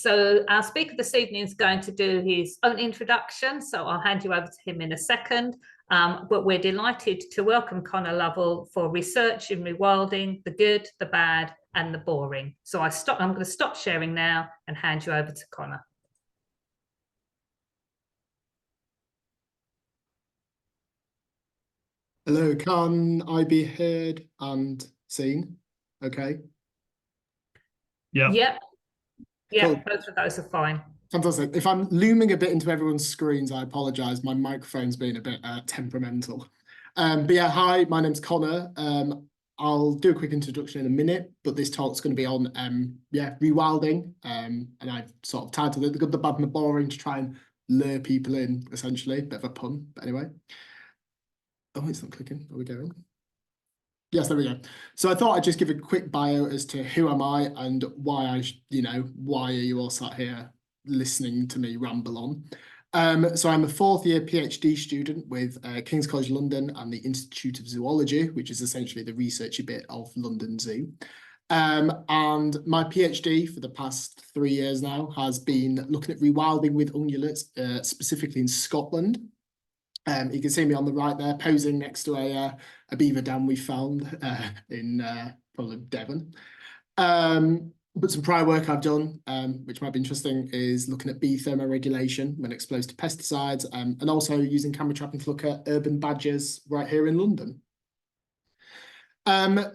So our speaker this evening is going to do his own introduction, so I'll hand you over to him in a second. But we're delighted to welcome Connor Lovell for research in rewilding, the good, the bad, and the boring. So I'm going to stop sharing now and hand you over to Connor. Hello, can I be heard and seen? Okay. Yeah. Yep. Yeah, cool. Both of those are fine. Fantastic. If I'm looming a bit into everyone's screens, I apologise. My microphone's been a bit temperamental. But yeah, hi, my name's Connor. I'll do a quick introduction in a minute, but this talk's going to be on rewilding. And I've sort of titled it The Good, the Bad and the Boring to try and lure people in, essentially. Bit of a pun, but anyway. Oh, it's not clicking. Are we going? Yes, there we go. So I thought I'd just give a quick bio as to who am I and why why are you all sat here listening to me ramble on. So I'm a fourth year PhD student with King's College London and the Institute of Zoology, which is essentially the researchy bit of London Zoo. And my PhD for the past 3 years now has been looking at rewilding with ungulates, specifically in Scotland. You can see me on the right there, posing next to a beaver dam we found in probably Devon. But some prior work I've done, which might be interesting, is looking at bee thermoregulation when exposed to pesticides, and also using camera trapping to look at urban badgers right here in London.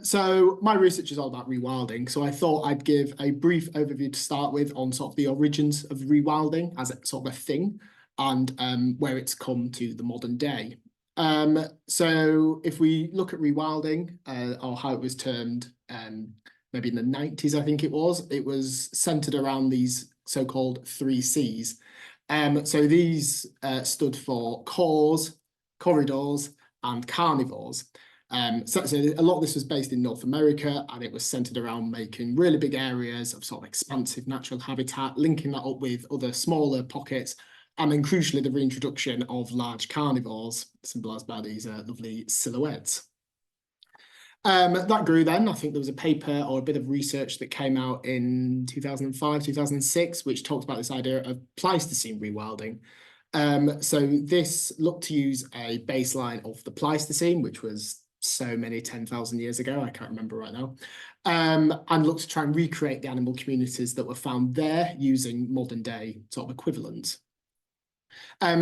So my research is all about rewilding, so I thought I'd give a brief overview to start with on sort of the origins of rewilding as a sort of a thing, and where it's come to the modern day. So if we look at rewilding, or how it was termed, maybe in the 90s, I think it was centered around these so-called 3 Cs. So these stood for cores, corridors, and carnivores. So a lot of this was based in North America, and it was centered around making really big areas of sort of expansive natural habitat, linking that up with other smaller pockets, and then crucially the reintroduction of large carnivores, symbolised by these lovely silhouettes. That grew then. I think there was a paper or a bit of research that came out in 2005, 2006, which talked about this idea of Pleistocene rewilding. So this looked to use a baseline of the Pleistocene, which was so many 10,000 years ago, I can't remember right now, and looked to try and recreate the animal communities that were found there using modern day sort of equivalents.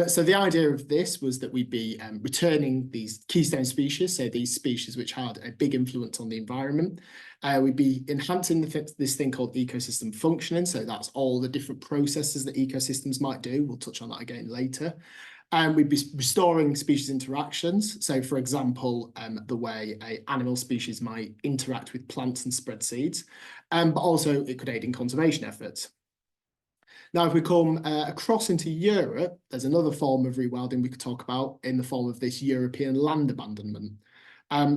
So the idea of this was that we'd be returning these keystone species, so these species which had a big influence on the environment. We'd be enhancing this thing called ecosystem functioning, so that's all the different processes that ecosystems might do. We'll touch on that again later. And we'd be restoring species interactions. So, for example, the way an animal species might interact with plants and spread seeds, but also it could aid in conservation efforts. Now, if we come across into Europe, there's another form of rewilding we could talk about in the form of this European land abandonment.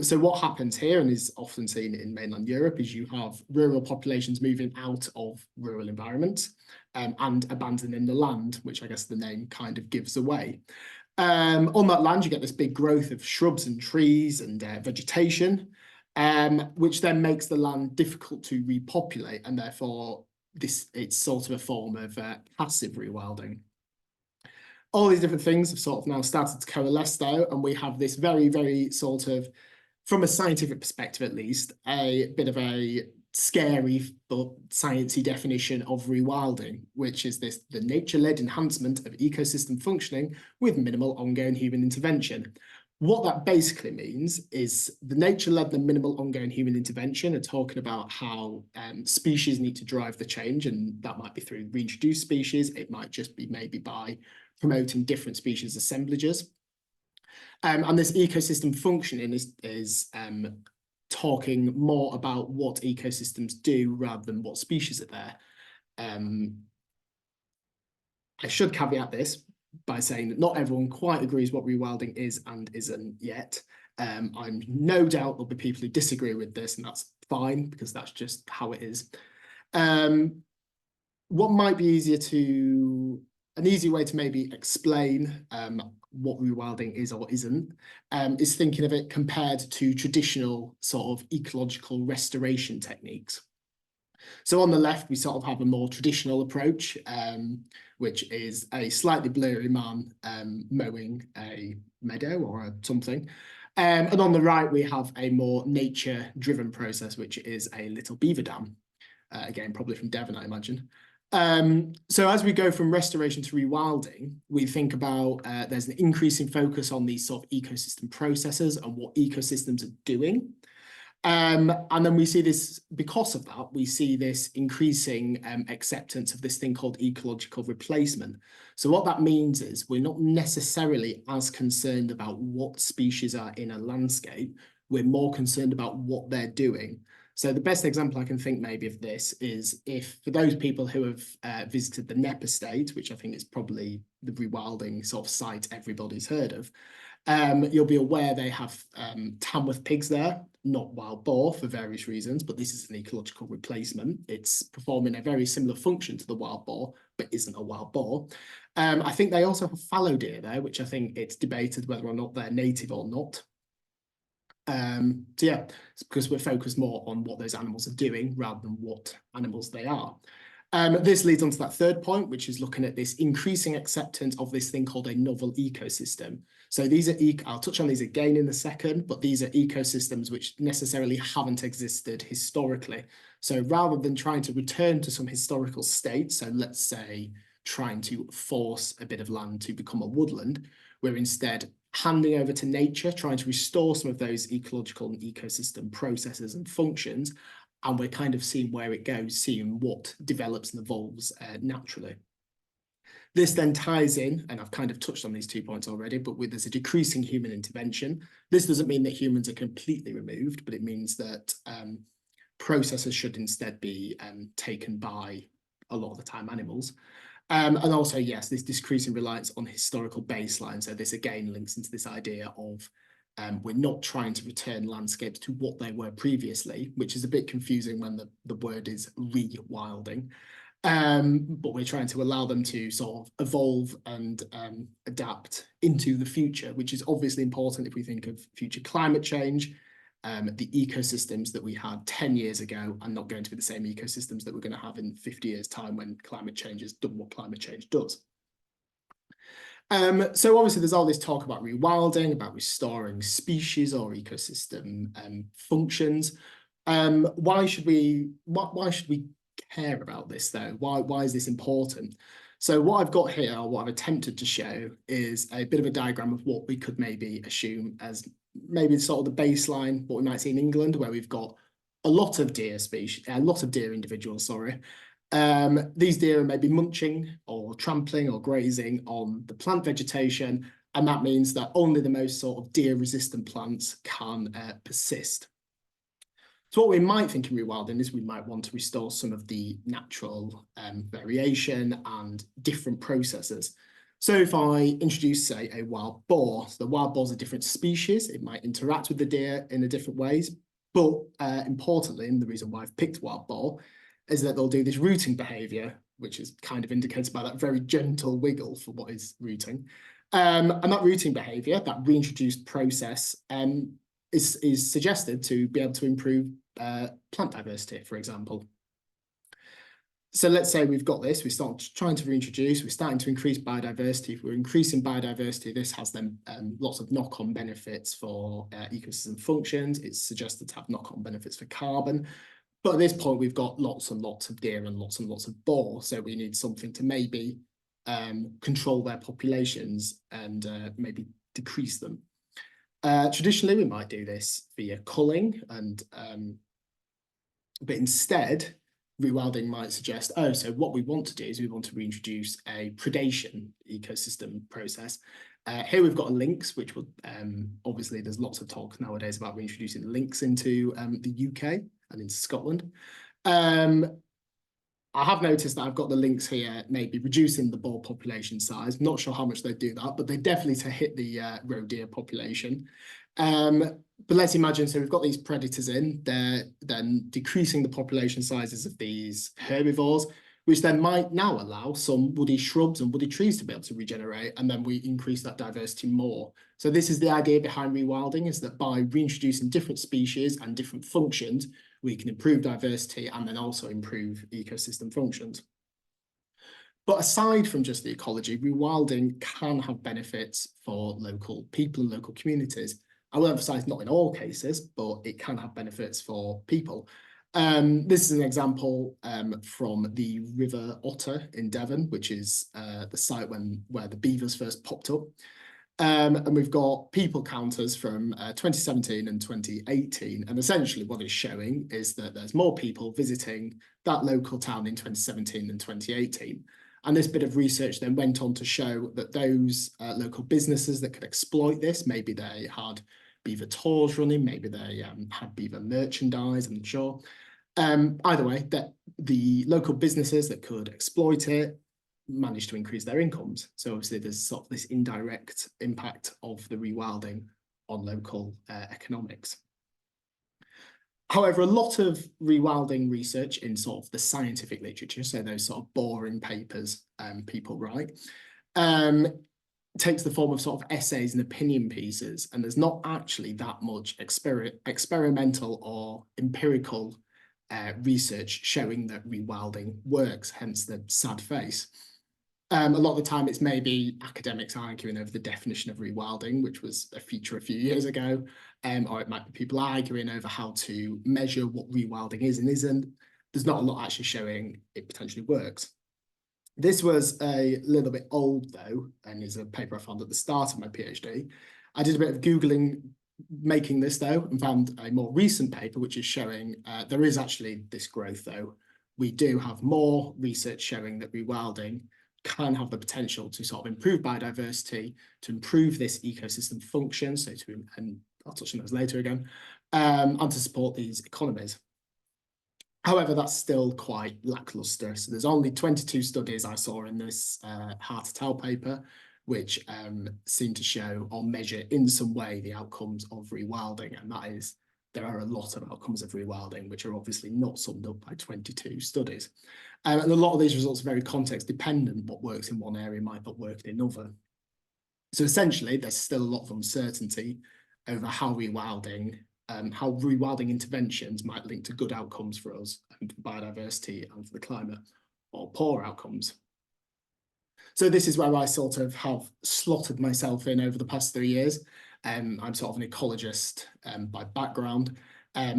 So what happens here, and is often seen in mainland Europe, is you have rural populations moving out of rural environments and abandoning the land, which I guess the name kind of gives away. On that land, you get this big growth of shrubs and trees and vegetation, which then makes the land difficult to repopulate, and therefore it's sort of a form of passive rewilding. All these different things have sort of now started to coalesce though, and we have this very, very sort of, from a scientific perspective at least, a bit of a scary but sciencey definition of rewilding, which is the nature-led enhancement of ecosystem functioning with minimal ongoing human intervention. What that basically means is the nature-led and minimal ongoing human intervention are talking about how species need to drive the change, and that might be through reintroduced species. It might just be maybe by promoting different species assemblages. And this ecosystem functioning is talking more about what ecosystems do rather than what species are there. I should caveat this by saying that not everyone quite agrees what rewilding is and isn't yet. I'm no doubt there'll be people who disagree with this, and that's fine because that's just how it is. What might be an easy way to maybe explain what rewilding is or isn't, is thinking of it compared to traditional sort of ecological restoration techniques. So on the left, we sort of have a more traditional approach, which is a slightly blurry man mowing a meadow or something. And on the right, we have a more nature-driven process, which is a little beaver dam. Again, probably from Devon, I imagine. So as we go from restoration to rewilding, we think about there's an increasing focus on these sort of ecosystem processes and what ecosystems are doing. And then we see this, because of that, we see this increasing acceptance of this thing called ecological replacement. So what that means is we're not necessarily as concerned about what species are in a landscape. We're more concerned about what they're doing. So the best example I can think maybe of this is if, for those people who have visited the Knepp estate, which I think is probably the rewilding sort of site everybody's heard of, you'll be aware they have Tamworth pigs there, not wild boar for various reasons, but this is an ecological replacement. It's performing a very similar function to the wild boar, but isn't a wild boar. I think they also have fallow deer there, which I think it's debated whether or not they're native or not. So yeah, it's because we're focused more on what those animals are doing rather than what animals they are. This leads on to that third point, which is looking at this increasing acceptance of this thing called a novel ecosystem. So these are, I'll touch on these again in a second, but these are ecosystems which necessarily haven't existed historically. So rather than trying to return to some historical state, so let's say trying to force a bit of land to become a woodland, we're instead handing over to nature, trying to restore some of those ecological and ecosystem processes and functions. And we're kind of seeing where it goes, seeing what develops and evolves naturally. This then ties in, and I've kind of touched on these 2 points already, but there's a decreasing human intervention. This doesn't mean that humans are completely removed, but it means that processes should instead be taken by, a lot of the time, animals. And also, yes, this decreasing reliance on historical baseline. So this again links into this idea of we're not trying to return landscapes to what they were previously, which is a bit confusing when the word is rewilding. But we're trying to allow them to sort of evolve and adapt into the future, which is obviously important if we think of future climate change. The ecosystems that we had 10 years ago are not going to be the same ecosystems that we're going to have in 50 years' time when climate change has done what climate change does. So obviously there's all this talk about rewilding, about restoring species or ecosystem functions. Why should we care about this though? Why is this important? So what I've got here, or what I've attempted to show, is a bit of a diagram of what we could maybe assume as maybe sort of the baseline, what we might see in England, where we've got a lot of deer species, a lot of deer individuals, sorry. These deer are maybe munching or trampling or grazing on the plant vegetation, and that means that only the most sort of deer-resistant plants can persist. So what we might think in rewilding is we might want to restore some of the natural variation and different processes. So if I introduce, say, a wild boar, so the wild boar is a different species, it might interact with the deer in a different ways, but importantly, and the reason why I've picked wild boar, is that they'll do this rooting behaviour, which is kind of indicated by that very gentle wiggle for what is rooting. And that rooting behaviour, that reintroduced process, is suggested to be able to improve plant diversity, for example. So let's say we've got this, we start trying to reintroduce, we're starting to increase biodiversity. If we're increasing biodiversity, this has then lots of knock-on benefits for ecosystem functions. It's suggested to have knock-on benefits for carbon. But at this point, we've got lots and lots of deer and lots of boar. So we need something to maybe control their populations and maybe decrease them. Traditionally, we might do this via culling, and but instead, rewilding might suggest, oh, so what we want to do is we want to reintroduce a predation ecosystem process. Here we've got a lynx, which will obviously there's lots of talk nowadays about reintroducing lynx into the UK and into Scotland. I have noticed that I've got the lynx here, maybe reducing the boar population size. Not sure how much they do that, but they definitely to hit the roe deer population. But let's imagine, so we've got these predators in, they're then decreasing the population sizes of these herbivores, which then might now allow some woody shrubs and woody trees to be able to regenerate, and then we increase that diversity more. So this is the idea behind rewilding, is that by reintroducing different species and different functions, we can improve diversity and then also improve ecosystem functions. But aside from just the ecology, rewilding can have benefits for local people and local communities. I will emphasise not in all cases, but it can have benefits for people. This is an example from the River Otter in Devon, which is the site where the beavers first popped up. And we've got people counters from 2017 and 2018. And essentially what it's showing is that there's more people visiting that local town in 2017 than 2018. And this bit of research then went on to show that those local businesses that could exploit this, maybe they had beaver tours running, maybe they had beaver merchandise, I'm not sure. Either way, that the local businesses that could exploit it managed to increase their incomes. So obviously there's sort of this indirect impact of the rewilding on local economics. However, a lot of rewilding research in sort of the scientific literature, so those sort of boring papers people write, takes the form of sort of essays and opinion pieces, and there's not actually that much experimental or empirical research showing that rewilding works, hence the sad face. A lot of the time it's maybe academics arguing over the definition of rewilding, which was a feature a few years ago, or it might be people arguing over how to measure what rewilding is and isn't. There's not a lot actually showing it potentially works. This was a little bit old though, and is a paper I found at the start of my PhD. I did a bit of Googling making this though, and found a more recent paper which is showing there is actually this growth though. We do have more research showing that rewilding can have the potential to sort of improve biodiversity, to improve this ecosystem function, so to, and I'll touch on those later again, and to support these economies. However, that's still quite lackluster. So there's only 22 studies I saw in this hard to tell paper, which seem to show or measure in some way the outcomes of rewilding. And that is, there are a lot of outcomes of rewilding, which are obviously not summed up by 22 studies. And a lot of these results are very context dependent. What works in one area might not work in another. So essentially, there's still a lot of uncertainty over how rewilding interventions might link to good outcomes for us and for biodiversity and for the climate, or poor outcomes. So this is where I sort of have slotted myself in over the past 3 years. I'm sort of an ecologist by background.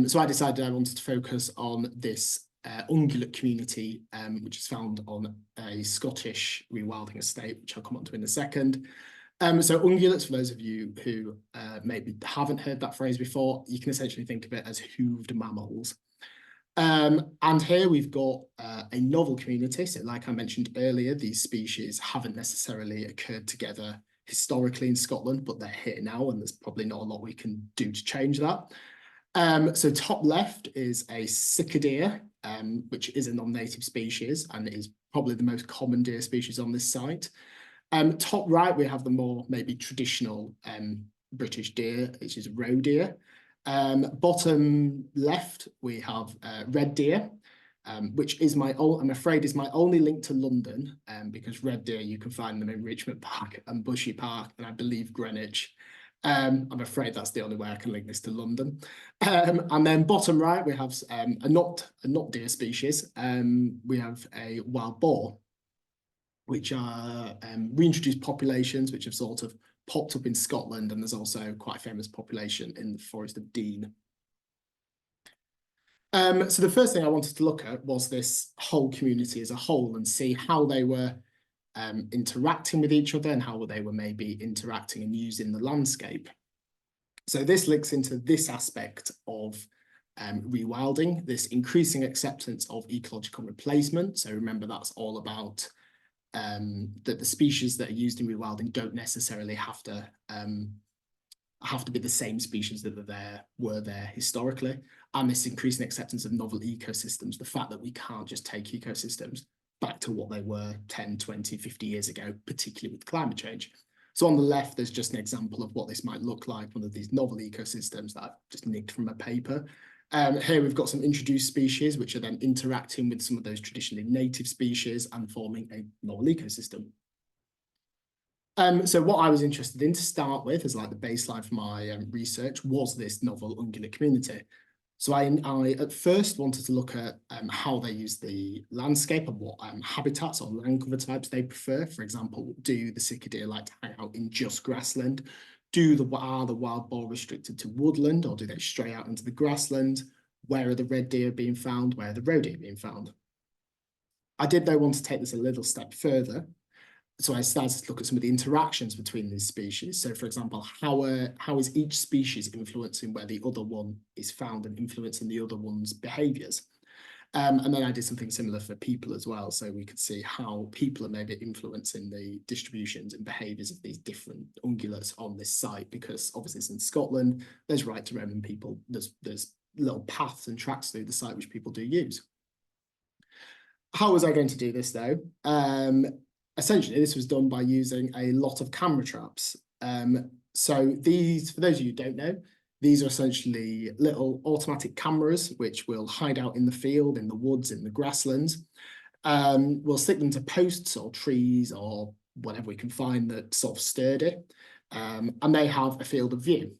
So I decided I wanted to focus on this ungulate community, which is found on a Scottish rewilding estate, which I'll come on to in a second. So ungulates, for those of you who maybe haven't heard that phrase before, you can essentially think of it as hooved mammals. And here we've got a novel community. So like I mentioned earlier, these species haven't necessarily occurred together historically in Scotland, but they're here now, and there's probably not a lot we can do to change that. So top left is a sika deer, which is a non-native species and is probably the most common deer species on this site. Top right, we have the more maybe traditional British deer, which is roe deer. Bottom left, we have red deer, which is I'm afraid is my only link to London, because red deer, you can find them in Richmond Park and Bushy Park, and I believe Greenwich. I'm afraid that's the only way I can link this to London. And then bottom right, we have a not deer species. We have a wild boar, which are reintroduced populations which have sort of popped up in Scotland, and there's also quite a famous population in the Forest of Dean. So the first thing I wanted to look at was this whole community as a whole and see how they were interacting with each other and how they were maybe interacting and using the landscape. So this links into this aspect of rewilding, this increasing acceptance of ecological replacement. So remember, that's all about that the species that are used in rewilding don't necessarily have to be the same species that were there historically, and this increasing acceptance of novel ecosystems, the fact that we can't just take ecosystems back to what they were 10, 20, 50 years ago, particularly with climate change. So on the left, there's just an example of what this might look like, one of these novel ecosystems that I've just nicked from a paper. Here we've got some introduced species, which are then interacting with some of those traditionally native species and forming a novel ecosystem. So what I was interested in to start with, as like the baseline for my research, was this novel ungulate community. So I at first wanted to look at how they use the landscape and what habitats or land cover types they prefer. For example, do the cicadae like to hang out in just grassland? Are the wild boar restricted to woodland, or do they stray out into the grassland? Where are the red deer being found? Where are the roe deer being found? I did though want to take this a little step further. So I started to look at some of the interactions between these species. So for example, how is each species influencing where the other one is found and influencing the other one's behaviours? And then I did something similar for people as well. So we could see how people are maybe influencing the distributions and behaviours of these different ungulates on this site, because obviously it's in Scotland, there's right to roam and people, there's little paths and tracks through the site which people do use. How was I going to do this though? Essentially, this was done by using a lot of camera traps. So these, for those of you who don't know, these are essentially little automatic cameras which will hide out in the field, in the woods, in the grasslands. We'll stick them to posts or trees or whatever we can find that's sort of sturdy. And they have a field of view.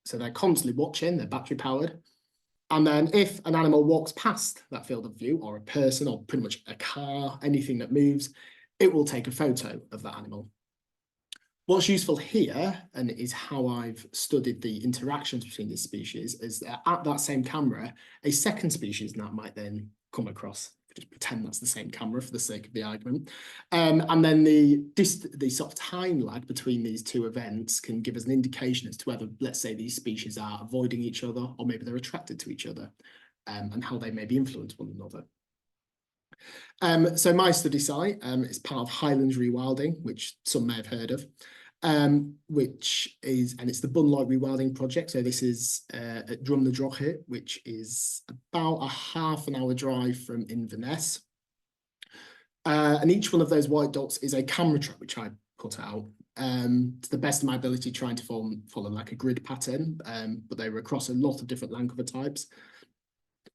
So they're constantly watching, they're battery powered. And then if an animal walks past that field of view, or a person, or pretty much a car, anything that moves, it will take a photo of that animal. What's useful here, and is how I've studied the interactions between these species, is that at that same camera, a second species that might then come across. Just pretend that's the same camera for the sake of the argument. And then the sort of time lag between these two events can give us an indication as to whether, let's say, these species are avoiding each other, or maybe they're attracted to each other, and how they maybe influence one another. So my study site is part of Highlands Rewilding, which some may have heard of, it's the Bunloy Rewilding project. So this is at Drum the Droghit, which is about a half-an-hour drive from Inverness. And each one of those white dots is a camera trap, which I put out to the best of my ability, trying to follow like a grid pattern, but they were across a lot of different land cover types.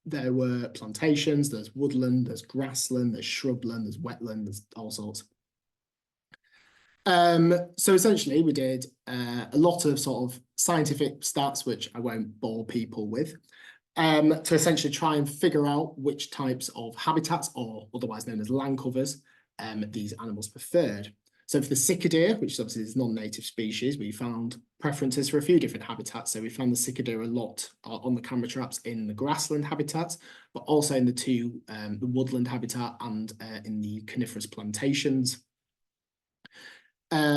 There were plantations, there's woodland, there's grassland, there's shrubland, there's wetland, there's all sorts. So essentially we did a lot of sort of scientific stats, which I won't bore people with, to essentially try and figure out which types of habitats, or otherwise known as land covers, these animals preferred. So for the cicadae, which obviously is non-native species, we found preferences for a few different habitats. So we found the cicadae a lot on the camera traps in the grassland habitats, but also in the woodland habitat and in the coniferous plantations.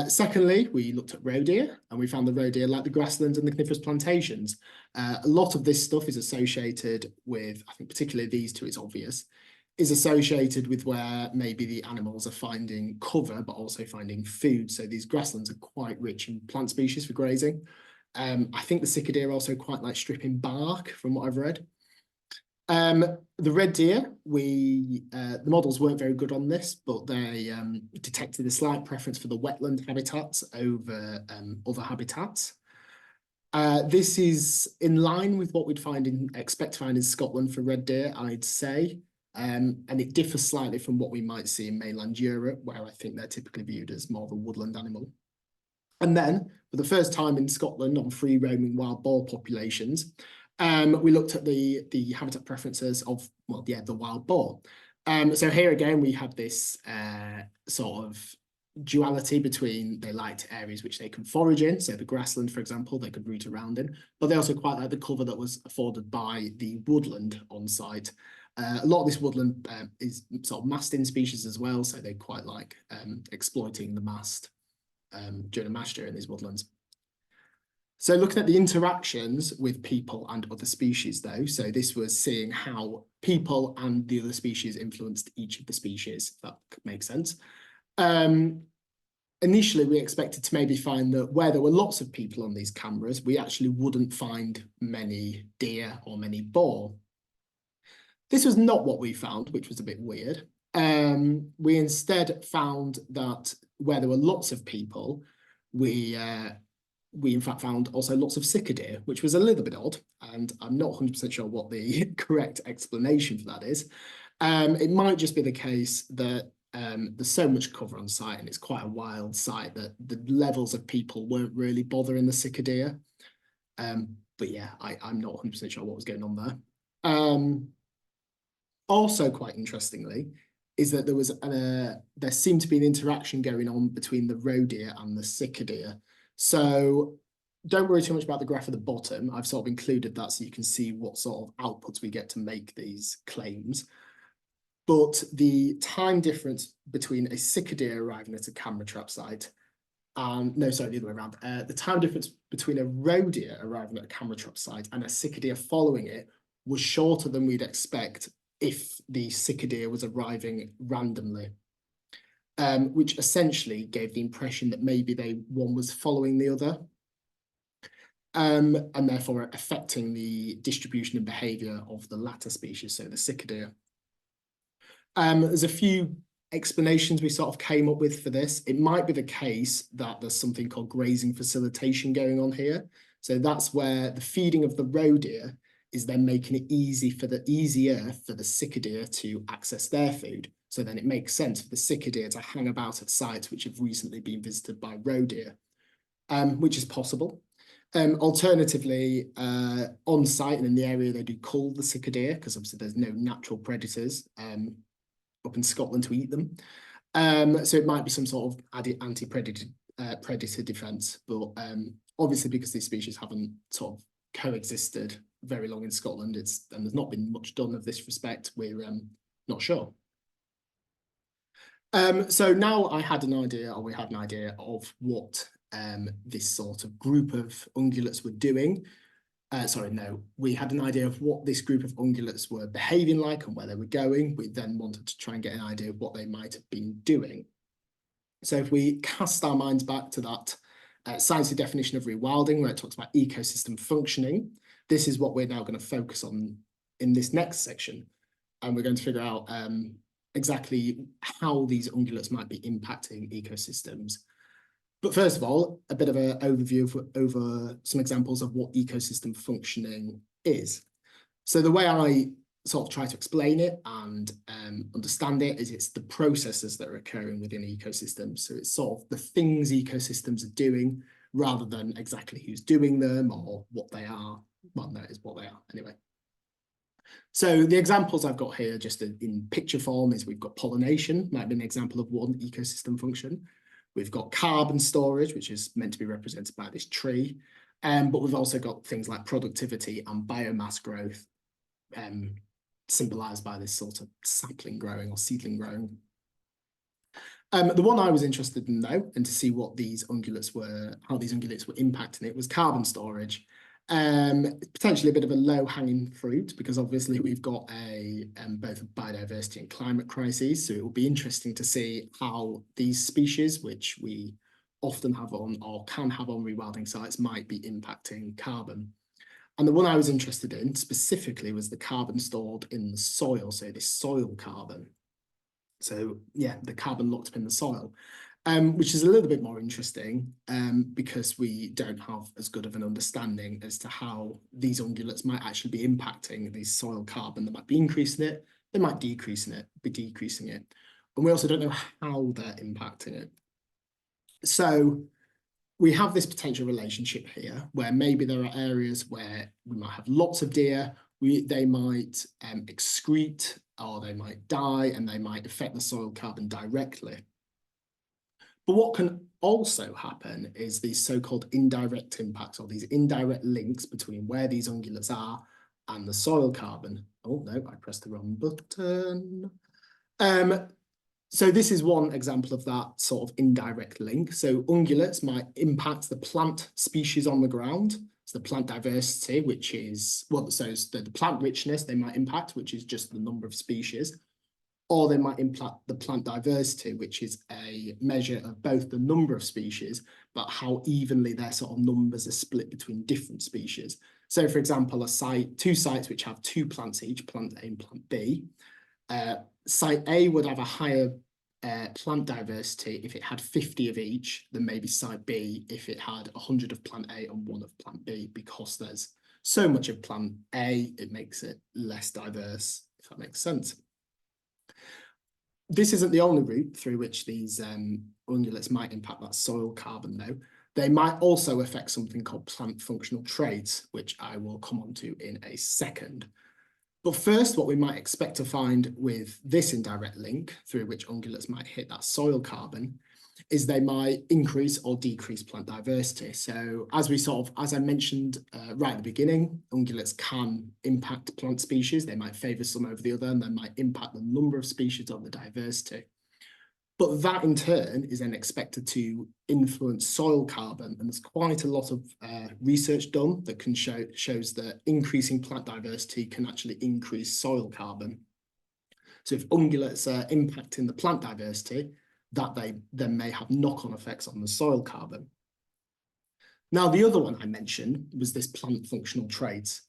Secondly, we looked at roe deer, and we found the roe deer like the grasslands and the coniferous plantations. A lot of this stuff is associated with, I think particularly these two, it's obvious, is associated with where maybe the animals are finding cover, but also finding food. So these grasslands are quite rich in plant species for grazing. I think the cicadae are also quite like stripping bark, from what I've read. The red deer, the models weren't very good on this, but they detected a slight preference for the wetland habitats over other habitats. This is in line with what we'd expect to find in Scotland for red deer, I'd say. And it differs slightly from what we might see in mainland Europe, where I think they're typically viewed as more of a woodland animal. And then, for the first time in Scotland on free roaming wild boar populations, we looked at the habitat preferences of, the wild boar. So here again, we have this sort of duality between they liked areas which they can forage in, so the grassland, for example, they could root around in, but they also quite like the cover that was afforded by the woodland on site. A lot of this woodland is sort of mast-in species as well, so they quite like exploiting the mast during a mast in these woodlands. So looking at the interactions with people and other species though, so this was seeing how people and the other species influenced each of the species, if that makes sense. Initially, we expected to maybe find that where there were lots of people on these cameras, we actually wouldn't find many deer or many boar. This was not what we found, which was a bit weird. We instead found that where there were lots of people, we in fact found also lots of cicadae, which was a little bit odd, and I'm not 100% sure what the correct explanation for that is. It might just be the case that there's so much cover on site and it's quite a wild site that the levels of people weren't really bothering the cicadae. But yeah, I'm not 100% sure what was going on there. Also, quite interestingly, is that there seemed to be an interaction going on between the roe deer and the sicca deer. So don't worry too much about the graph at the bottom. I've sort of included that so you can see what sort of outputs we get to make these claims. But the time difference between a sicca deer arriving at a camera trap site no, sorry, the other way around. The time difference between a roe deer arriving at a camera trap site and a sicca deer following it was shorter than we'd expect if the sicca deer was arriving randomly, which essentially gave the impression that maybe one was following the other, and therefore affecting the distribution and behaviour of the latter species, so the sicca deer. There's a few explanations we sort of came up with for this. It might be the case that there's something called grazing facilitation going on here. So that's where the feeding of the roe deer is then making it easier for the sicca deer to access their food. So then it makes sense for the sicca deer to hang about at sites which have recently been visited by roe deer, which is possible. Alternatively, on site and in the area, they do cull the sicca deer because obviously there's no natural predators up in Scotland to eat them. So it might be some sort of anti-predator predator defence, but obviously because these species haven't sort of coexisted very long in Scotland, and there's not been much done of this respect, we're not sure. So now we had an idea of what this sort of group of ungulates were doing. We had an idea of what this group of ungulates were behaving like and where they were going. We then wanted to try and get an idea of what they might have been doing. So if we cast our minds back to that sciencey definition of rewilding, where it talks about ecosystem functioning, this is what we're now going to focus on in this next section. And we're going to figure out exactly how these ungulates might be impacting ecosystems. But first of all, a bit of an overview over some examples of what ecosystem functioning is. So the way I sort of try to explain it and understand it is it's the processes that are occurring within ecosystems. So it's sort of the things ecosystems are doing rather than exactly who's doing them or what they are. Well, no, it's what they are anyway. So the examples I've got here just in picture form is we've got pollination, might be an example of one ecosystem function. We've got carbon storage, which is meant to be represented by this tree. But we've also got things like productivity and biomass growth, symbolized by this sort of sapling growing or seedling growing. The one I was interested in though, and to see what these ungulates were, how these ungulates were impacting it, was carbon storage. Potentially a bit of a low-hanging fruit because obviously we've got both a biodiversity and climate crises. So it will be interesting to see how these species, which we often have on or can have on rewilding sites, might be impacting carbon. And the one I was interested in specifically was the carbon stored in the soil, so this soil carbon. So yeah, the carbon locked up in the soil. Which is a little bit more interesting because we don't have as good of an understanding as to how these ungulates might actually be impacting the soil carbon. They might be increasing it, they might be decreasing it. And we also don't know how they're impacting it. So we have this potential relationship here where maybe there are areas where we might have lots of deer, they might excrete or they might die and they might affect the soil carbon directly. But what can also happen is these so-called indirect impacts or these indirect links between where these ungulates are and the soil carbon. Oh no, I pressed the wrong button. So this is one example of that sort of indirect link. So ungulates might impact the plant species on the ground. So the plant diversity, which is, well, so the plant richness they might impact, which is just the number of species. Or they might impact the plant diversity, which is a measure of both the number of species, but how evenly their sort of numbers are split between different species. So for example, two sites which have 2 plants each, plant A and plant B. Site A would have a higher plant diversity if it had 50 of each than maybe site B if it had 100 of plant A and 1 of plant B, because there's so much of plant A, it makes it less diverse, if that makes sense. This isn't the only route through which these ungulates might impact that soil carbon, though. They might also affect something called plant functional traits, which I will come on to in a second. But first, what we might expect to find with this indirect link, through which ungulates might hit that soil carbon, is they might increase or decrease plant diversity. So as I mentioned right at the beginning, ungulates can impact plant species. They might favour some over the other, and they might impact the number of species or the diversity. But that in turn is then expected to influence soil carbon, and there's quite a lot of research done that shows that increasing plant diversity can actually increase soil carbon. So if ungulates are impacting the plant diversity, that they then may have knock-on effects on the soil carbon. Now, the other one I mentioned was this plant functional traits.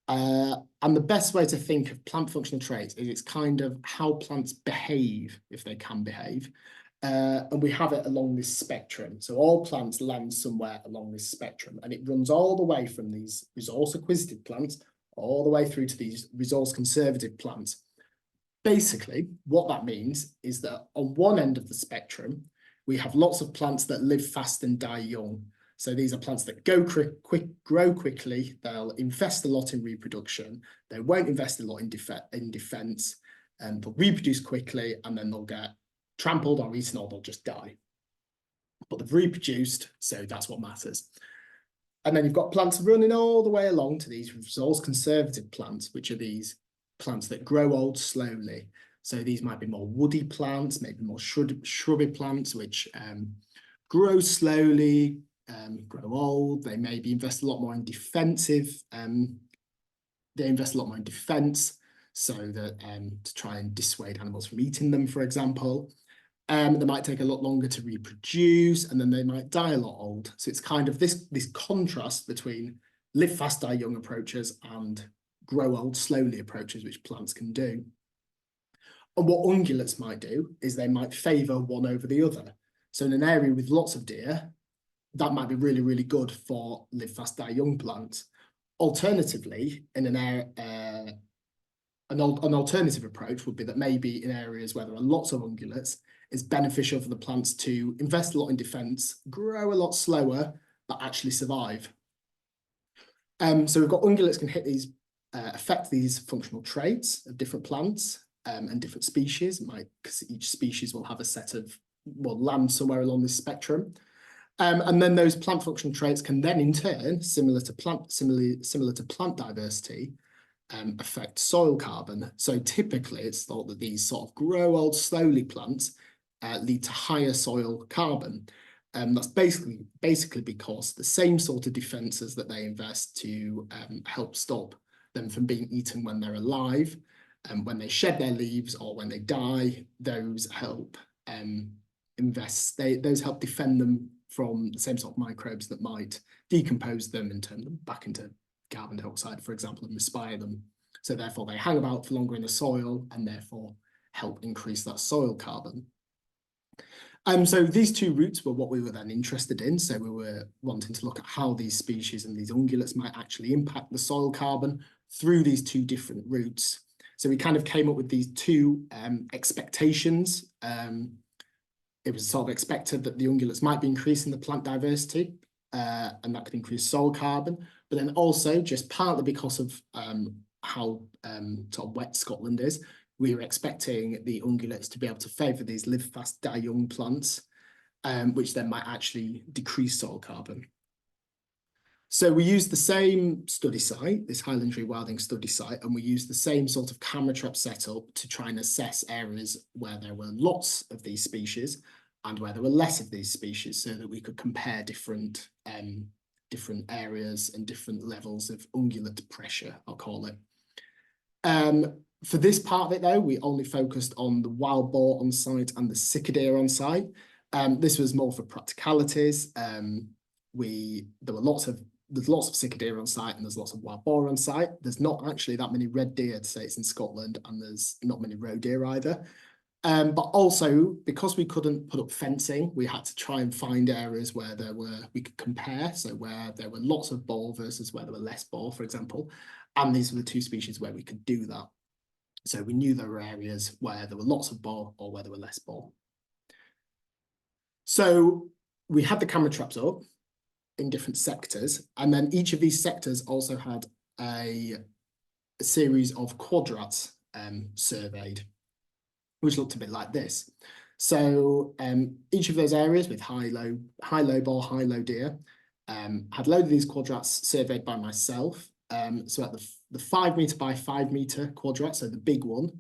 And the best way to think of plant functional traits is it's kind of how plants behave, if they can behave. And we have it along this spectrum. So all plants land somewhere along this spectrum, and it runs all the way from these resource acquisitive plants all the way through to these resource conservative plants. Basically, what that means is that on one end of the spectrum, we have lots of plants that live fast and die young. So these are plants that grow quickly, they'll invest a lot in reproduction, they won't invest a lot in defence, and they'll reproduce quickly, and then they'll get trampled or eaten, or they'll just die. But they've reproduced, so that's what matters. And then you've got plants running all the way along to these resource conservative plants, which are these plants that grow old slowly. So these might be more woody plants, maybe more shrubby plants, which grow slowly, grow old. They maybe invest a lot more in defensive. They invest a lot more in defense, so that to try and dissuade animals from eating them, for example. They might take a lot longer to reproduce, and then they might die a lot old. So it's kind of this contrast between live fast, die young approaches and grow old slowly approaches, which plants can do. And what ungulates might do is they might favour one over the other. So in an area with lots of deer, that might be really, really good for live fast, die young plants. Alternatively, in an area, an alternative approach would be that maybe in areas where there are lots of ungulates, it's beneficial for the plants to invest a lot in defence, grow a lot slower, but actually survive. So we've got ungulates can hit these, affect these functional traits of different plants and different species, because each species will have a set of, will land somewhere along this spectrum. And then those plant functional traits can then in turn, similar to plant diversity, affect soil carbon. So typically it's thought that these sort of grow old slowly plants lead to higher soil carbon. That's basically because the same sort of defences that they invest to help stop them from being eaten when they're alive, and when they shed their leaves or when they die, those help those help defend them from the same sort of microbes that might decompose them and turn them back into carbon dioxide, for example, and respire them. So therefore they hang about for longer in the soil and therefore help increase that soil carbon. So these two routes were what we were then interested in. So we were wanting to look at how these species and these ungulates might actually impact the soil carbon through these two different routes. So we kind of came up with these two expectations. It was sort of expected that the ungulates might be increasing the plant diversity, and that could increase soil carbon, but then also just partly because of how sort of wet Scotland is, we were expecting the ungulates to be able to favour these live fast, die young plants, which then might actually decrease soil carbon. So we used the same study site, this Highlands Rewilding study site, and we used the same sort of camera trap setup to try and assess areas where there were lots of these species and where there were less of these species, so that we could compare different areas and different levels of ungulate pressure, I'll call it. For this part of it, though, we only focused on the wild boar on site and the cicadea on site. This was more for practicalities. There's lots of cicadea on site and there's lots of wild boar on site. There's not actually that many red deer to say it's in Scotland, and there's not many roe deer either. But also, because we couldn't put up fencing, we had to try and find areas where we could compare. So where there were lots of boar versus where there were less boar, for example. And these were the two species where we could do that. So we knew there were areas where there were lots of boar or where there were less boar. So we had the camera traps up in different sectors, and then each of these sectors also had a a series of quadrats surveyed, which looked a bit like this. So each of those areas with high, low boar, high, low deer, had a load of these quadrats surveyed by myself. So at the 5 metre by 5 metre quadrat, so the big one,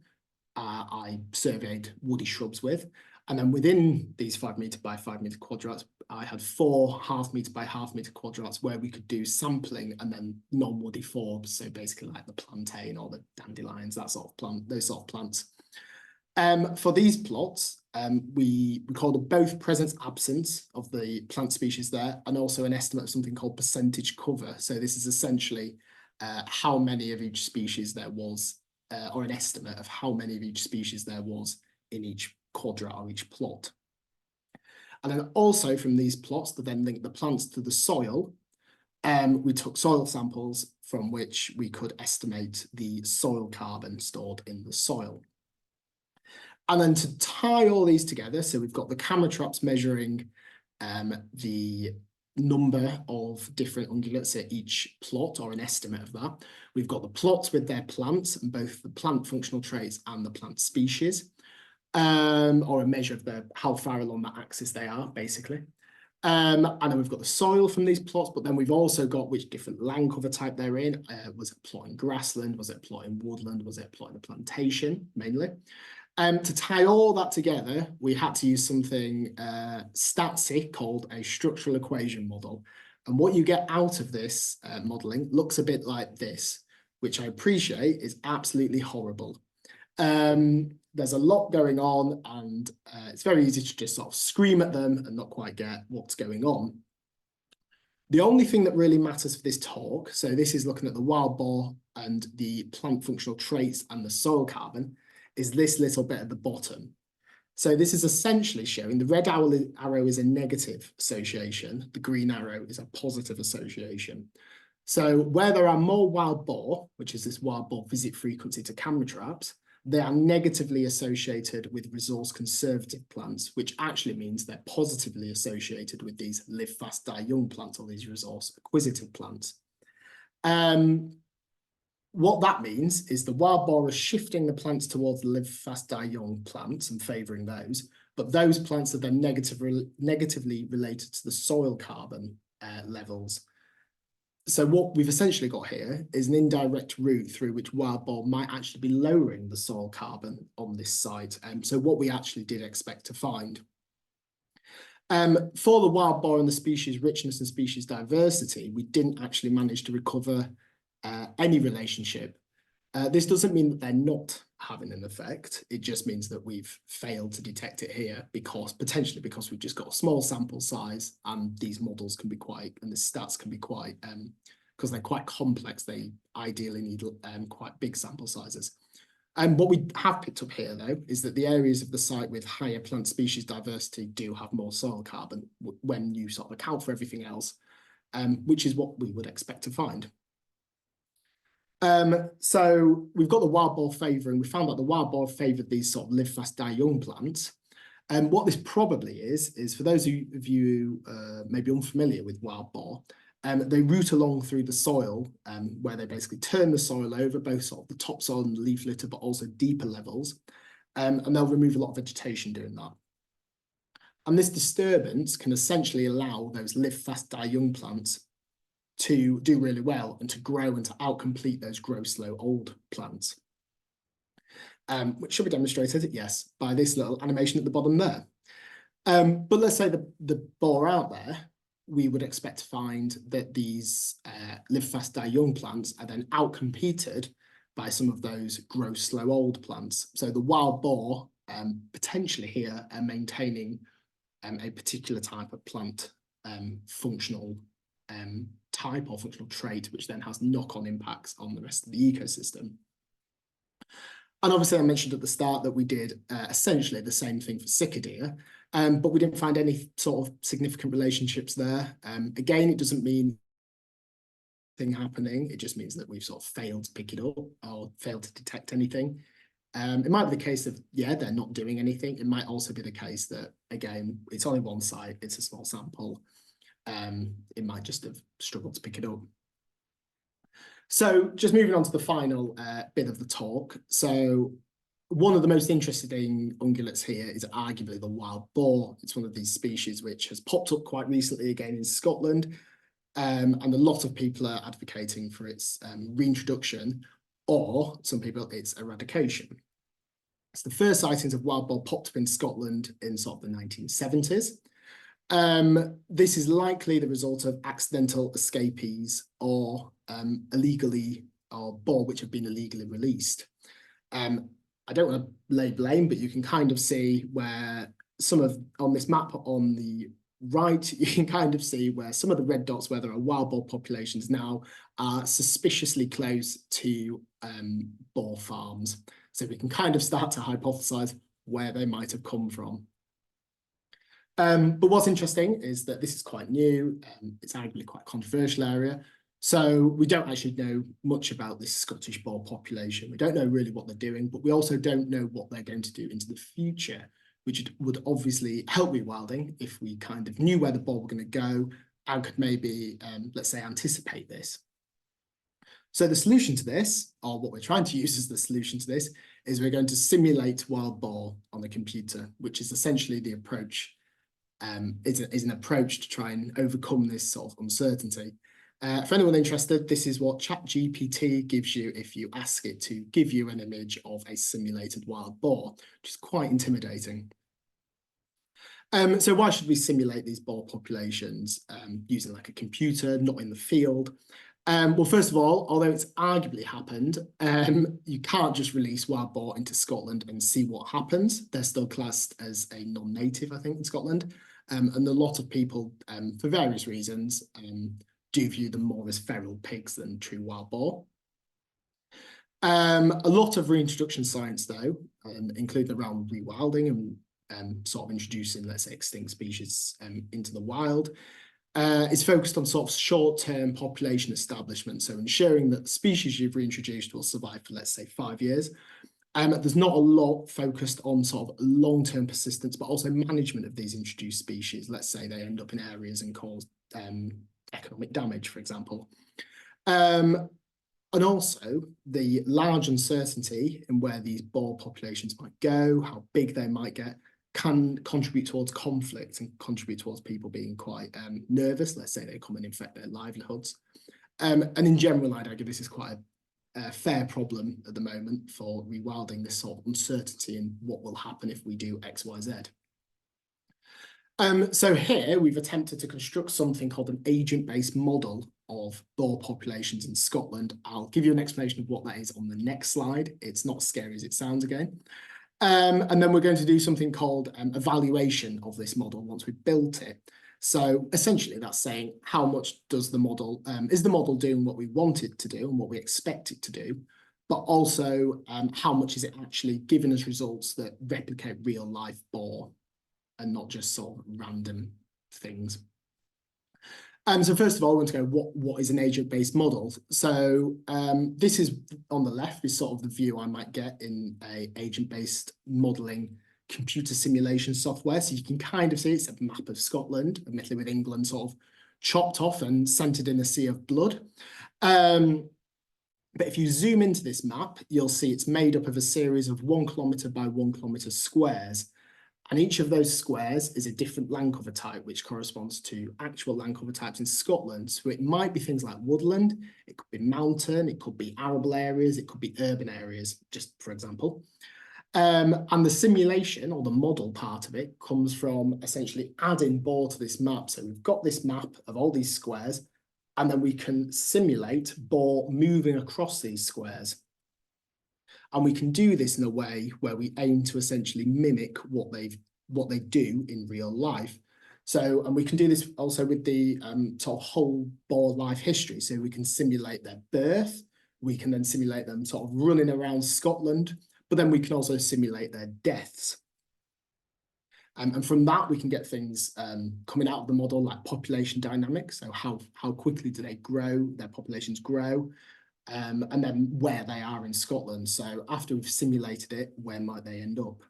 I surveyed woody shrubs with. And then within these 5 metre by 5 metre quadrats, I had 4 half metre by half metre quadrats where we could do sampling and then non-woody forbs. So basically like the plantain or the dandelions, that sort of plant, those sort of plants. For these plots, we recorded both presence absence of the plant species there and also an estimate of something called percentage cover. So this is essentially how many of each species there was, or an estimate of how many of each species there was in each quadrat or each plot. And then also from these plots that then link the plants to the soil, we took soil samples from which we could estimate the soil carbon stored in the soil. And then to tie all these together, so we've got the camera traps measuring the number of different ungulates at each plot, or an estimate of that. We've got the plots with their plants, and both the plant functional traits and the plant species, or a measure of how far along that axis they are, basically. And then we've got the soil from these plots, but then we've also got which different land cover type they're in. Was it plot in grassland? Was it plot in woodland? Was it plot in a plantation, mainly? To tie all that together, we had to use something statsy called a structural equation model. And what you get out of this modelling looks a bit like this, which I appreciate is absolutely horrible. There's a lot going on, and it's very easy to just sort of scream at them and not quite get what's going on. The only thing that really matters for this talk, so this is looking at the wild boar and the plant functional traits and the soil carbon, is this little bit at the bottom. So this is essentially showing the red arrow is a negative association, the green arrow is a positive association. So where there are more wild boar, which is this wild boar visit frequency to camera traps, they are negatively associated with resource conservative plants, which actually means they're positively associated with these live fast, die young plants, or these resource acquisitive plants. What that means is the wild boar is shifting the plants towards the live fast, die young plants and favouring those, but those plants are then negatively related to the soil carbon levels. So what we've essentially got here is an indirect route through which wild boar might actually be lowering the soil carbon on this site. So what we actually did expect to find. For the wild boar and the species richness and species diversity, we didn't actually manage to recover any relationship. This doesn't mean that they're not having an effect. It just means that we've failed to detect it here potentially because we've just got a small sample size, and these models can be quite, and the stats can be quite, because they're quite complex, they ideally need quite big sample sizes. And what we have picked up here, though, is that the areas of the site with higher plant species diversity do have more soil carbon when you sort of account for everything else, which is what we would expect to find. So we've got the wild boar favouring. We found out the wild boar favoured these sort of live fast, die young plants. And what this probably is for those of you maybe unfamiliar with wild boar, they root along through the soil where they basically turn the soil over, both sort of the topsoil and the leaf litter, but also deeper levels. And they'll remove a lot of vegetation doing that. And this disturbance can essentially allow those live fast, die young plants to do really well and to grow and to outcompete those grow slow old plants. Which should be demonstrated, yes, by this little animation at the bottom there. But let's say the boar out there, we would expect to find that these live fast, die young plants are then outcompeted by some of those grow slow old plants. So the wild boar potentially here are maintaining a particular type of plant functional type or functional trait, which then has knock-on impacts on the rest of the ecosystem. And obviously I mentioned at the start that we did essentially the same thing for cicadea, but we didn't find any sort of significant relationships there. Again, it doesn't mean thing happening, it just means that we've sort of failed to pick it up or failed to detect anything. It might be the case of, yeah, they're not doing anything. It might also be the case that, again, it's only one site, it's a small sample. It might just have struggled to pick it up. So just moving on to the final bit of the talk. So one of the most interesting ungulates here is arguably the wild boar. It's one of these species which has popped up quite recently again in Scotland, and a lot of people are advocating for its reintroduction, or some people its eradication. So the first sightings of wild boar popped up in Scotland in sort of the 1970s. This is likely the result of accidental escapees or illegally, or boar which have been illegally released. I don't want to lay blame, but you can kind of see where some of, on this map on the right, you can kind of see where some of the red dots where there are wild boar populations now are suspiciously close to boar farms. So we can kind of start to hypothesize where they might have come from. But what's interesting is that this is quite new. It's arguably quite a controversial area. So we don't actually know much about this Scottish boar population. We don't know really what they're doing, but we also don't know what they're going to do into the future, which would obviously help rewilding if we kind of knew where the boar were going to go and could maybe, let's say, anticipate this. So the solution to this, or what we're trying to use as the solution to this, is we're going to simulate wild boar on the computer, which is essentially the approach, is an approach to try and overcome this sort of uncertainty. For anyone interested, this is what ChatGPT gives you if you ask it to give you an image of a simulated wild boar, which is quite intimidating. So why should we simulate these boar populations using like a computer, not in the field? Well, first of all, although it's arguably happened, you can't just release wild boar into Scotland and see what happens. They're still classed as a non-native, I think, in Scotland. And a lot of people, for various reasons, do view them more as feral pigs than true wild boar. A lot of reintroduction science, though, including around rewilding and sort of introducing, let's say, extinct species into the wild, is focused on sort of short-term population establishment, so ensuring that the species you've reintroduced will survive for, let's say, 5 years. There's not a lot focused on sort of long-term persistence, but also management of these introduced species. Let's say they end up in areas and cause economic damage, for example. And also the large uncertainty in where these boar populations might go, how big they might get, can contribute towards conflict and contribute towards people being quite nervous. Let's say they come and infect their livelihoods. And in general, I'd argue this is quite a fair problem at the moment for rewilding, this sort of uncertainty in what will happen if we do X, Y, Z. So here we've attempted to construct something called an agent-based model of boar populations in Scotland. I'll give you an explanation of what that is on the next slide. It's not as scary as it sounds again. And then we're going to do something called evaluation of this model once we've built it. So essentially that's saying how much does the model, is the model doing what we want it to do and what we expect it to do, but also how much is it actually giving us results that replicate real life boar and not just sort of random things. So first of all, we're going to go, what is an agent-based model? So this is on the left is sort of the view I might get in a agent-based modelling computer simulation software. So you can kind of see it's a map of Scotland, admittedly with England sort of chopped off and centred in a sea of blood. But if you zoom into this map, you'll see it's made up of a series of 1 kilometre by 1 kilometre squares. And each of those squares is a different land cover type, which corresponds to actual land cover types in Scotland. So it might be things like woodland, it could be mountain, it could be arable areas, it could be urban areas, just for example. And the simulation or the model part of it comes from essentially adding boar to this map. So we've got this map of all these squares, and then we can simulate boar moving across these squares. And we can do this in a way where we aim to essentially mimic what they do in real life. So, and we can do this also with the sort of whole boar life history. So we can simulate their birth. We can then simulate them sort of running around Scotland, but then we can also simulate their deaths. And from that, we can get things coming out of the model like population dynamics. So how quickly do they grow, their populations grow. And then where they are in Scotland. So after we've simulated it, where might they end up?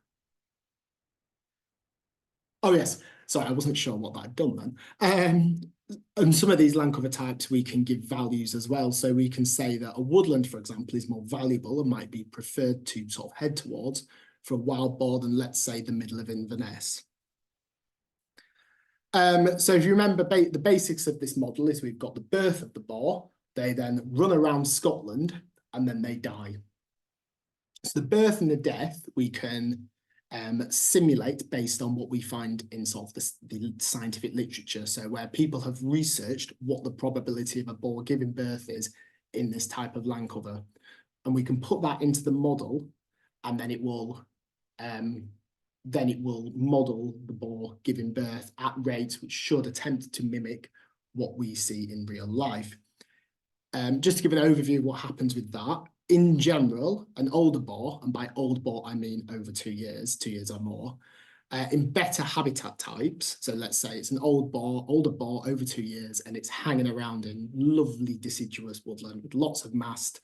Oh yes, sorry, I wasn't sure what that had done then. And some of these land cover types we can give values as well. So we can say that a woodland, for example, is more valuable and might be preferred to sort of head towards for a wild boar than, let's say, the middle of Inverness. So if you remember, the basics of this model is we've got the birth of the boar, they then run around Scotland, and then they die. So the birth and the death we can simulate based on what we find in sort of the scientific literature. So where people have researched what the probability of a boar giving birth is in this type of land cover. And we can put that into the model, and then it will model the boar giving birth at rates which should attempt to mimic what we see in real life. Just to give an overview of what happens with that, in general, an older boar, and by old boar I mean over 2 years or more, in better habitat types, so let's say it's an older boar over 2 years, and it's hanging around in lovely deciduous woodland with lots of mast,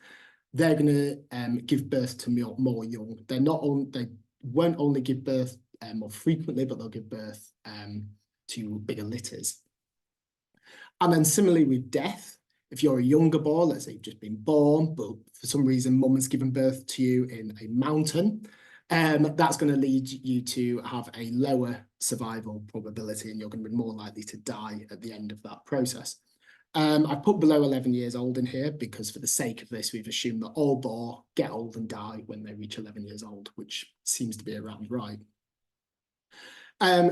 they're going to give birth to more young. They won't only give birth more frequently, but they'll give birth to bigger litters. And then similarly with death, if you're a younger boar, let's say you've just been born, but for some reason mum has given birth to you in a mountain, that's going to lead you to have a lower survival probability, and you're going to be more likely to die at the end of that process. I put below 11 years old in here because for the sake of this, we've assumed that all boar get old and die when they reach 11 years old, which seems to be around right.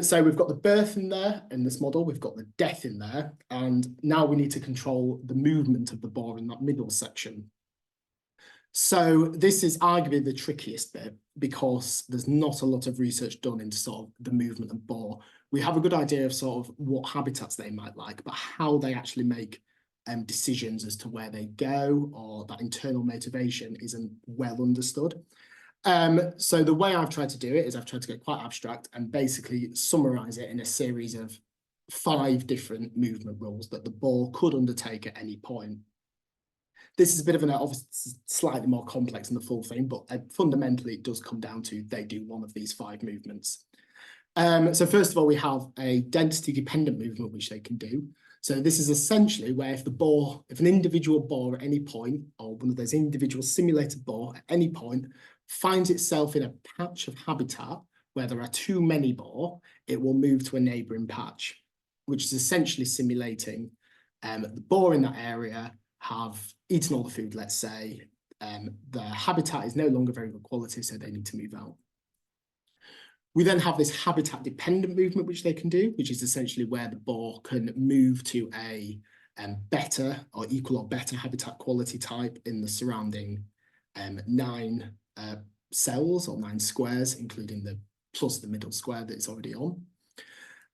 So we've got the birth in there in this model, we've got the death in there, and now we need to control the movement of the boar in that middle section. So this is arguably the trickiest bit because there's not a lot of research done into sort of the movement of boar. We have a good idea of sort of what habitats they might like, but how they actually make decisions as to where they go or that internal motivation isn't well understood. So the way I've tried to do it is I've tried to get quite abstract and basically summarize it in a series of 5 different movement rules that the boar could undertake at any point. This is a bit of an obviously slightly more complex than the full thing, but fundamentally it does come down to they do one of these 5 movements. So first of all, we have a density dependent movement, which they can do. So this is essentially where if an individual boar at any point, or one of those individual simulated boar at any point, finds itself in a patch of habitat where there are too many boar, it will move to a neighbouring patch, which is essentially simulating the boar in that area have eaten all the food, let's say, their habitat is no longer very good quality, so they need to move out. We then have this habitat dependent movement, which they can do, which is essentially where the boar can move to a better or equal or better habitat quality type in the surrounding 9 cells or 9 squares, including plus the middle square that it's already on.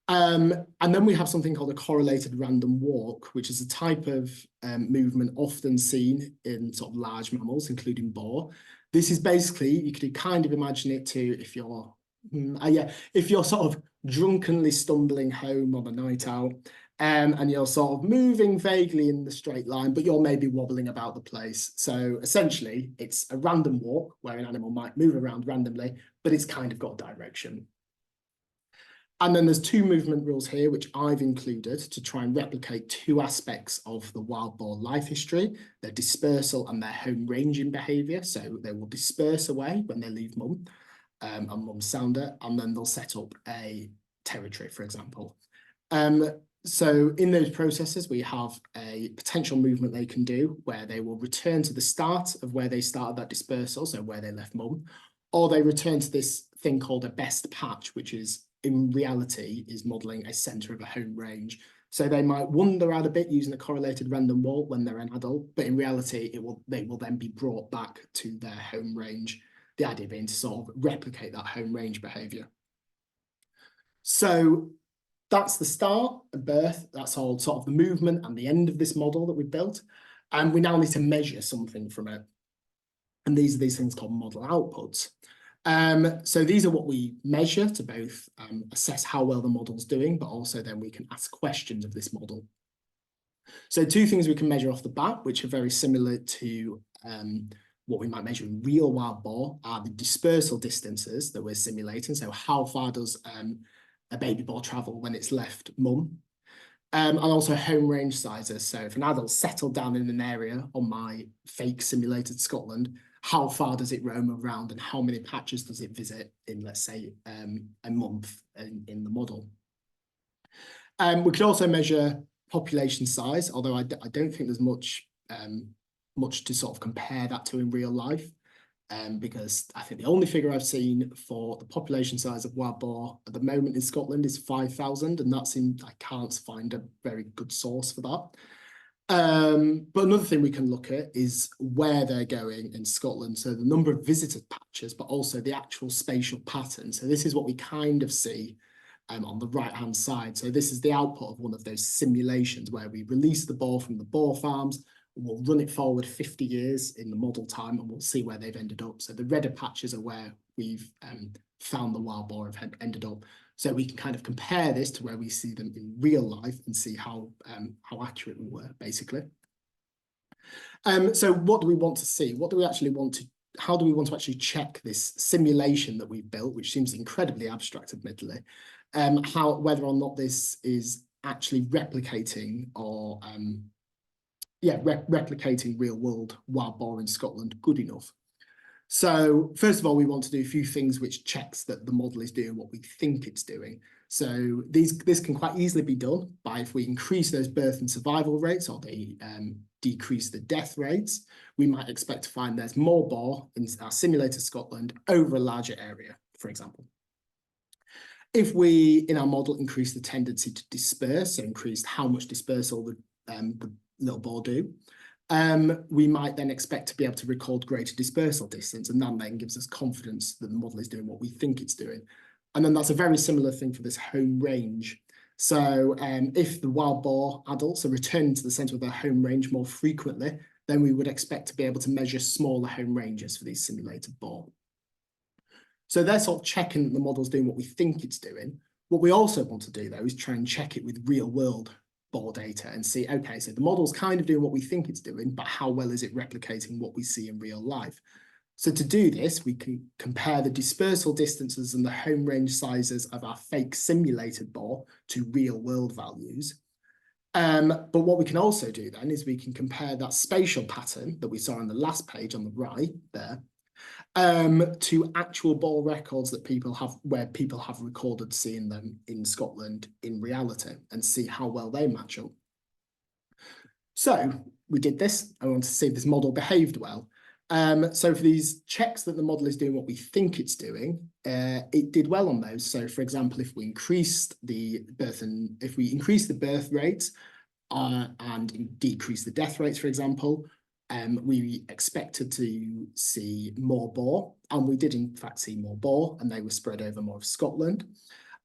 And then we have something called a correlated random walk, which is a type of movement often seen in sort of large mammals, including boar. This is basically, you could kind of imagine it to if you're sort of drunkenly stumbling home on a night out, and you're sort of moving vaguely in the straight line, but you're maybe wobbling about the place. So essentially, it's a random walk where an animal might move around randomly, but it's kind of got direction. And then there's 2 movement rules here, which I've included to try and replicate 2 aspects of the wild boar life history, their dispersal and their home ranging behaviour. So they will disperse away when they leave mum and mum's sounder, and then they'll set up a territory, for example. So in those processes, we have a potential movement they can do where they will return to the start of where they started that dispersal, so where they left mum, or they return to this thing called a best patch, which is in reality is modelling a centre of a home range. So they might wander out a bit using a correlated random walk when they're an adult, but in reality, they will then be brought back to their home range. The idea being to sort of replicate that home range behaviour. So that's the start and birth. That's all sort of the movement and the end of this model that we built. And we now need to measure something from it. And these are these things called model outputs. So these are what we measure to both assess how well the model's doing, but also then we can ask questions of this model. So 2 things we can measure off the bat, which are very similar to what we might measure in real wild boar, are the dispersal distances that we're simulating. So how far does a baby boar travel when it's left mum. And also home range sizes. So if an adult settled down in an area on my fake simulated Scotland, how far does it roam around and how many patches does it visit in, let's say, a month in the model? We could also measure population size, although I don't think there's much to sort of compare that to in real life. Because I think the only figure I've seen for the population size of wild boar at the moment in Scotland is 5,000, and I can't find a very good source for that. But another thing we can look at is where they're going in Scotland. So the number of visited patches, but also the actual spatial pattern. So this is what we kind of see on the right-hand side. So this is the output of one of those simulations where we release the boar from the boar farms. We'll run it forward 50 years in the model time and we'll see where they've ended up. So the redder patches are where we've found the wild boar have ended up. So we can kind of compare this to where we see them in real life and see how accurate we were, basically. So what do we want to see? What do we actually want to, how do we want to actually check this simulation that we've built, which seems incredibly abstract, admittedly, whether or not this is actually replicating or replicating real world wild boar in Scotland good enough. So first of all, we want to do a few things which checks that the model is doing what we think it's doing. So this can quite easily be done by if we increase those birth and survival rates or they decrease the death rates, we might expect to find there's more boar in our simulated Scotland over a larger area, for example. If we, in our model, increase the tendency to disperse, so increase how much dispersal the little boar do, we might then expect to be able to record greater dispersal distance, and that then gives us confidence that the model is doing what we think it's doing. And then that's a very similar thing for this home range. So if the wild boar adults are returning to the centre of their home range more frequently, then we would expect to be able to measure smaller home ranges for these simulated boar. So they're sort of checking that the model's doing what we think it's doing. What we also want to do, though, is try and check it with real world boar data and see, okay, so the model's kind of doing what we think it's doing, but how well is it replicating what we see in real life? So to do this, we can compare the dispersal distances and the home range sizes of our fake simulated boar to real world values. But what we can also do then is we can compare that spatial pattern that we saw on the last page on the right there to actual boar records that where people have recorded seeing them in Scotland in reality and see how well they match up. So we did this. I want to see if this model behaved well. So for these checks that the model is doing what we think it's doing, it did well on those. So for example, if we increased the birth rates and decrease the death rates, for example, we expected to see more boar, and we did in fact see more boar, and they were spread over more of Scotland.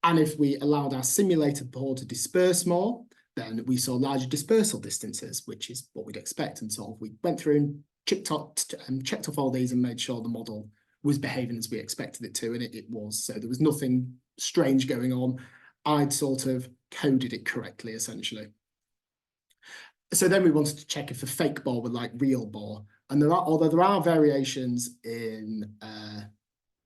And if we allowed our simulated boar to disperse more, then we saw larger dispersal distances, which is what we'd expect. And so we went through and checked off all these and made sure the model was behaving as we expected it to, and it was. So there was nothing strange going on. I'd sort of coded it correctly, essentially. So then we wanted to check if the fake boar were like real boar. And although there are variations in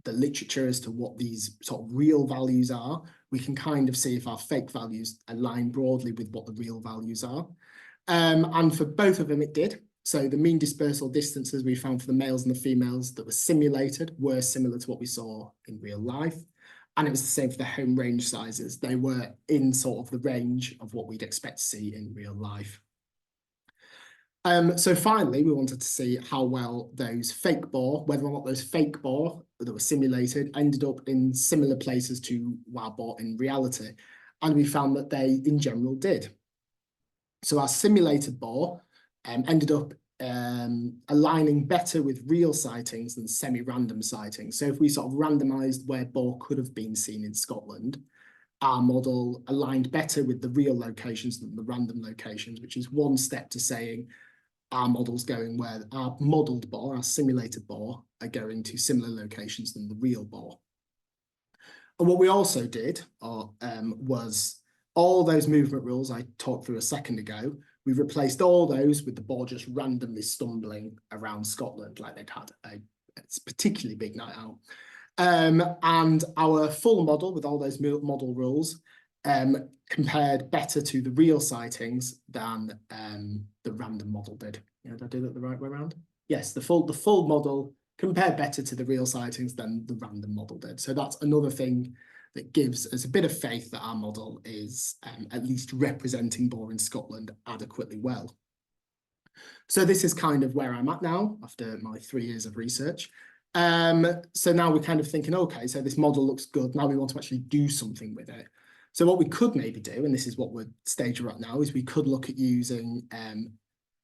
the literature as to what these sort of real values are, we can kind of see if our fake values align broadly with what the real values are. And for both of them, it did. So the mean dispersal distances we found for the males and the females that were simulated were similar to what we saw in real life. And it was the same for the home range sizes. They were in sort of the range of what we'd expect to see in real life. So finally, we wanted to see how well those fake boar, whether or not those fake boar that were simulated ended up in similar places to wild boar in reality. And we found that they, in general, did. So our simulated boar ended up aligning better with real sightings than semi-random sightings. So if we sort of randomised where boar could have been seen in Scotland, our model aligned better with the real locations than the random locations, which is one step to saying our model's going where our modelled boar, our simulated boar, are going to similar locations than the real boar. And what we also did was all those movement rules I talked through a second ago, we replaced all those with the boar just randomly stumbling around Scotland like they'd had a particularly big night out. And our full model with all those model rules compared better to the real sightings than the random model did. Did I do that the right way around? Yes, the full model compared better to the real sightings than the random model did. So that's another thing that gives us a bit of faith that our model is at least representing boar in Scotland adequately well. So this is kind of where I'm at now after my 3 years of research. So now we're kind of thinking, okay, so this model looks good. Now we want to actually do something with it. So what we could maybe do, and this is what stage we're at now, is we could look at using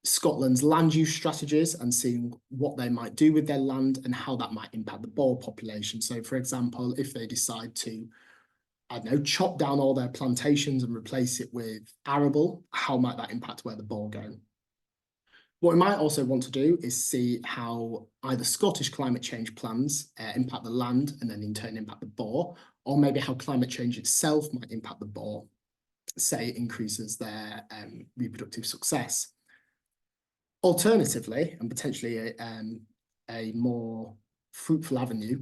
Scotland's land use strategies and seeing what they might do with their land and how that might impact the boar population. So for example, if they decide to, I don't know, chop down all their plantations and replace it with arable, how might that impact where the boar go? What we might also want to do is see how either Scottish climate change plans impact the land and then in turn impact the boar, or maybe how climate change itself might impact the boar, say it increases their reproductive success. Alternatively, and potentially a more fruitful avenue,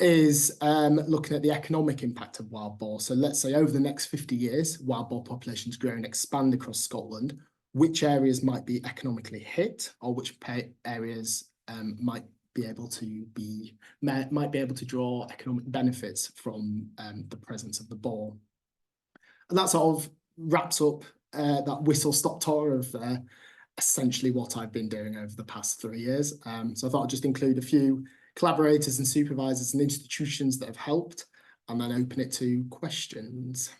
is looking at the economic impact of wild boar. So let's say over the next 50 years, wild boar populations grow and expand across Scotland. Which areas might be economically hit, or which areas might be able to draw economic benefits from the presence of the boar. And that sort of wraps up that whistle-stop tour of essentially what I've been doing over the past 3 years. So I thought I'd just include a few collaborators and supervisors and institutions that have helped, and then open it to questions.